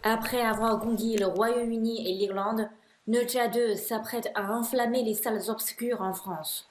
Après avoir conquis le Royaume-Uni et l'Irlande, Ne 2 s'apprête à enflammer les salles obscures en France.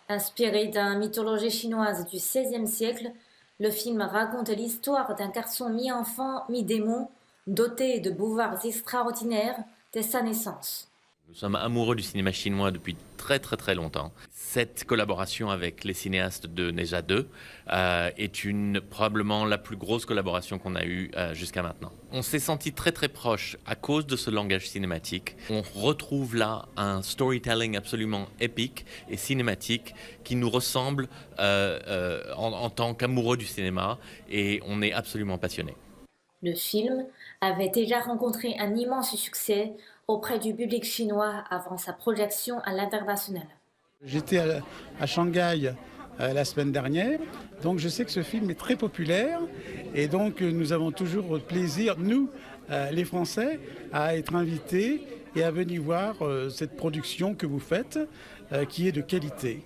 Inspiré d'une mythologie chinoise du XVIe siècle, le film raconte l'histoire d'un garçon mi-enfant, mi-démon, doté de pouvoirs extraordinaires dès sa naissance. Nous sommes amoureux du cinéma chinois depuis très très très longtemps. Cette collaboration avec les cinéastes de Neja 2 est probablement la plus grosse collaboration qu'on a eue jusqu'à maintenant. On s'est senti très très proche à cause de ce langage cinématique. On retrouve là un storytelling absolument épique et cinématique qui nous ressemble en tant qu'amoureux du cinéma, et on est absolument passionnés. Le film avait déjà rencontré un immense succès auprès du public chinois avant sa projection à l'international. J'étais à Shanghai la semaine dernière, donc je sais que ce film est très populaire et donc nous avons toujours plaisir, nous, les Français, à être invités et à venir voir cette production que vous faites, qui est de qualité.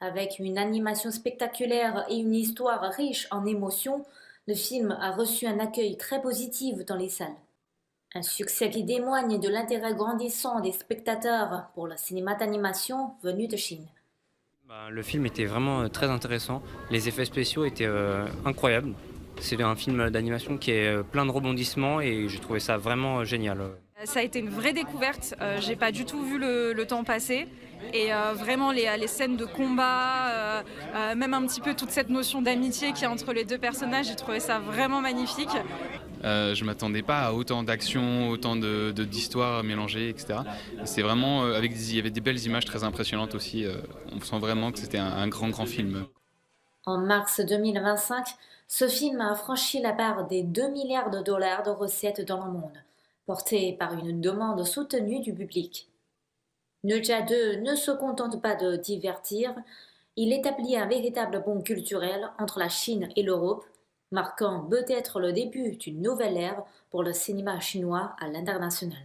Avec une animation spectaculaire et une histoire riche en émotions, le film a reçu un accueil très positif dans les salles. Un succès qui témoigne de l'intérêt grandissant des spectateurs pour le cinéma d'animation venu de Chine. Le film était vraiment très intéressant. Les effets spéciaux étaient incroyables. C'est un film d'animation qui est plein de rebondissements et j'ai trouvé ça vraiment génial. Ça a été une vraie découverte. J'ai pas du tout vu le temps passer. Et vraiment les scènes de combat, même un petit peu toute cette notion d'amitié qu'il y a entre les deux personnages, j'ai trouvé ça vraiment magnifique. Je m'attendais pas à autant d'action, autant d'histoires mélangées, etc. C'est vraiment, il y avait des belles images très impressionnantes aussi. On sent vraiment que c'était un grand film. En mars 2025, ce film a franchi la barre des 2 milliards de dollars de recettes dans le monde, porté par une demande soutenue du public. Ne 2 ne se contente pas de divertir, il établit un véritable pont culturel entre la Chine et l'Europe, marquant peut-être le début d'une nouvelle ère pour le cinéma chinois à l'international.